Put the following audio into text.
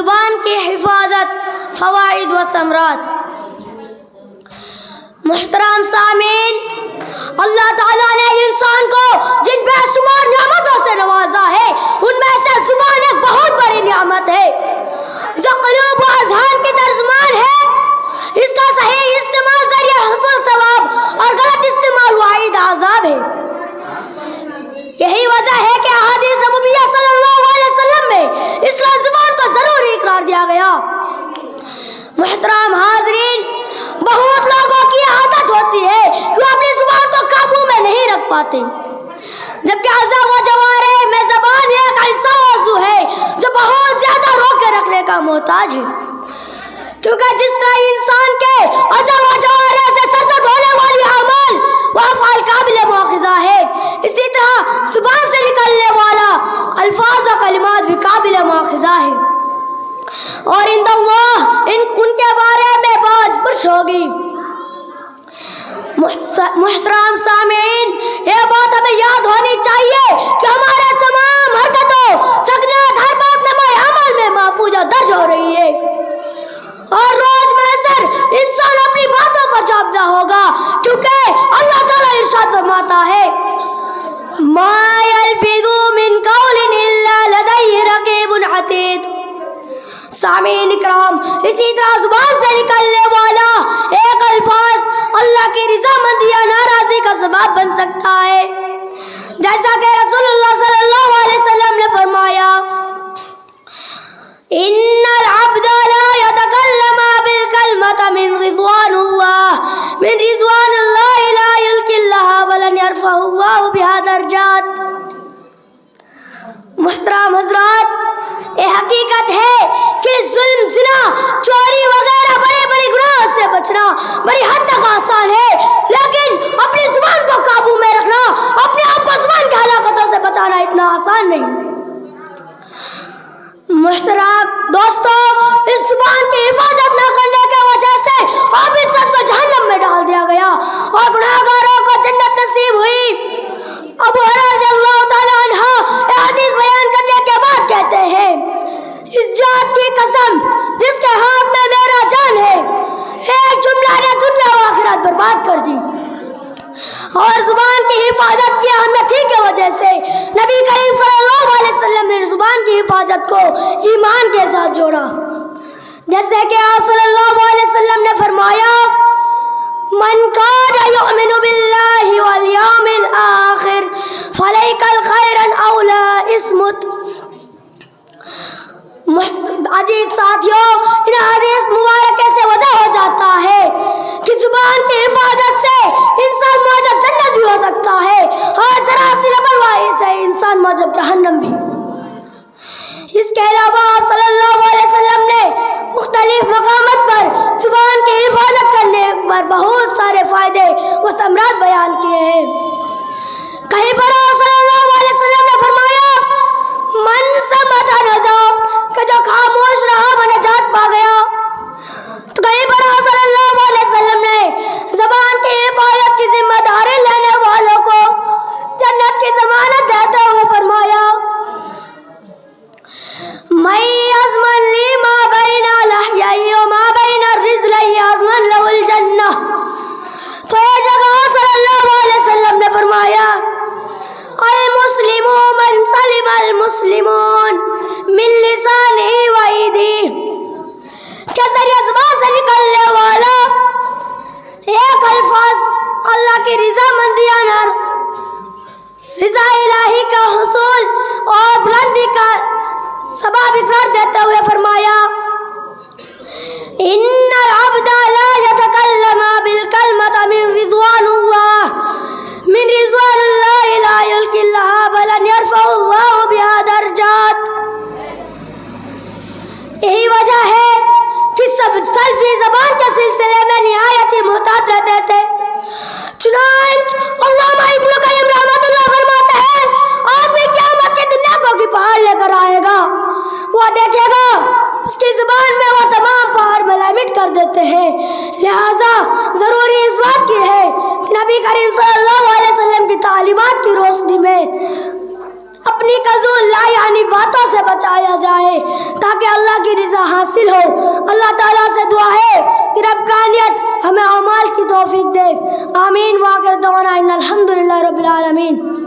زبان کی حفاظت، فوائد و ثمرات۔ محترم سامعین، اللہ تعالیٰ نے انسان کو جن بے شمار نعمتوں سے نوازا ہے ان میں سے زبان ایک بہت بڑی نعمت ہے جو قلوب و اذہان کی ترجمان ہے۔ اس کا صحیح استعمال ذریعہ حصول ثواب اور غلط استعمال وعید عذاب ہے۔ یہی وجہ ہے کہ احادیث نبویہ صلی اللہ علیہ وسلم میں اس زبان کو ضروری قرار دیا گیا۔ محترم حاضرین، بہت لوگوں کی عادت ہوتی ہے کہ وہ اپنی زبان کو قابو میں نہیں رکھ پاتے، جبکہ اعضاء و جوارح میں زبان ایک ایسا موضوع ہے جو بہت زیادہ روک کے رکھنے کا محتاج ہے، کیونکہ جس طرح انسان کے اعضاء و جوارح سے سرزد ہونے والی اعمال و افعال قابل مواخذہ ہے، اسی طرح زبان سے نکلنے والا الفاظ و کلمات بھی قابل مواخذہ ہے، اور عند اللہ ان کے بارے میں باز پرس ہوگی۔ محترم سامعین، یہ بات ہمیں یاد ہونی چاہیے کہ ہمارے تمام حرکتوں، سکنات، ہر بات نامۂ عمل میں محفوظ و درج ہو رہی ہے، اور روز محشر انسان اپنی باتوں پر جوابدہ ہوگا، کیونکہ اللہ تعالیٰ ارشاد فرماتا ہے ما یلفظ من قول الا لدیہ رقیب عتید۔ سامعین اکرام، اسی طرح زبان سے نکلنے والا ایک الفاظ اللہ کی رضامندی یا ناراضی کا سبب بن سکتا ہے، جیسا کہ رسول اللہ صلی اللہ علیہ وسلم نے فرمایا ان العبد لا يتكلم بالكلمة من رضوان الله لا يلقي الله ولن يرفع الله بها درجات۔ محترم حضرات، یہ حقیقت ہے کہ ظلم، زنا، چوری وغیرہ بڑے بڑے گناہوں سے بچنا بڑی حد تک آسان ہے، لیکن اپنی زبان کو قابو میں رکھنا، اپنے آپ کو زبان کی ہلاکتوں سے بچانا اتنا آسان نہیں۔ محترم دوستو، اس زبان کی حفاظت نہ کرنے کی وجہ سے عابد شخص کو جہنم میں ڈال دیا گیا اور گناہگاروں کو جنت نصیب ہوئی۔ ابو ہریرہ رضی اللہ تعالی عنہ حدیث بیان کرنے کے بعد کہتے ہیں اس ذات کی قسم جس کے ہاتھ میں میرا جان ہے، ایک جملہ نے دنیا و آخرت برباد کر دی، اور زبان کی حفاظت کی اہمیت ہی کی وجہ سے نبی کریم صلی اللہ علیہ وسلم نے زبان کی حفاظت کو ایمان کے ساتھ جوڑا، جیسے کہ آپ صلی اللہ علیہ وسلم نے فرمایا من کان یؤمن باللہ والیوم الآخر فلیقل خیرا او لا اصمت۔ عزیز ساتھیوں، ان حدیث مبارکہ سے وضع ہو جاتا ہے کہ زبان کی حفاظت سے انسان موجب جنت بھی ہو سکتا ہے اور ذرا سی لاپرواہی سے انسان موجب جہنم بھی۔ اس کے علاوہ آپ صلی اللہ علیہ وسلم نے مختلف مقامات پر زبان کی حفاظت کرنے پر بہت سارے فائدے و ثمرات بیان کیے ہیں۔ کہیں پر آپ صلی اللہ علیہ وسلم نے فرمایا من صمت نجا، کہ جو خاموش رہا وہ نجات پا گیا۔ تو کہیں پر آپ صلی اللہ علیہ وسلم نے زبان کی حفاظت کی ذمہ داری لینے والوں کو جنت کی ضمانت دیتے ہوئے فرمایا من یضمن لی ما بین لحییہ وما بین الرجلین یضمن لہ الجنہ۔ تو ایک جگہ صلی اللہ علیہ وسلم نے فرمایا المسلم من سلم المسلمون من لسانہ و یدیہ، کہ ذریعہ زبان سے نکلنے والا ایک الفاظ اللہ کی رضامندی یا رضا الہی کا حصول اور بلندی کا سبب اقرار دیتے ہوئے فرمایا ان العبد لا يتكلم بالكلمة من رضوان الله لا يلقي الله بل يرفع الله بها درجات۔ یہی وجہ ہے کہ سب سلفی زبان کے سلسلے میں نہایت ہی محتاط رہتے تھے، چنانچہ علامہ ابن القیم رحمۃ اللہ فرماتے ہیں آدمی قیامت کے دن نیکوں کی پہاڑ لے کر آئے گا، وہ دیکھے گا اس کی زبان میں وہ تمام پہاڑ ملامٹ کر دیتے ہیں، لہذا ضروری اس بات کی ہے کہ نبی کریم صلی اللہ علیہ وسلم کی تعلیمات کی روشنی میں اپنی قزول لا یعنی باتوں سے بچایا جائے تاکہ اللہ کی رضا حاصل ہو۔ اللہ تعالیٰ سے دعا ہے کہ رب کائنات ہمیں اعمال کی توفیق دے۔ آمین۔ وآخر دعوانا ان الحمد للہ رب العالمین۔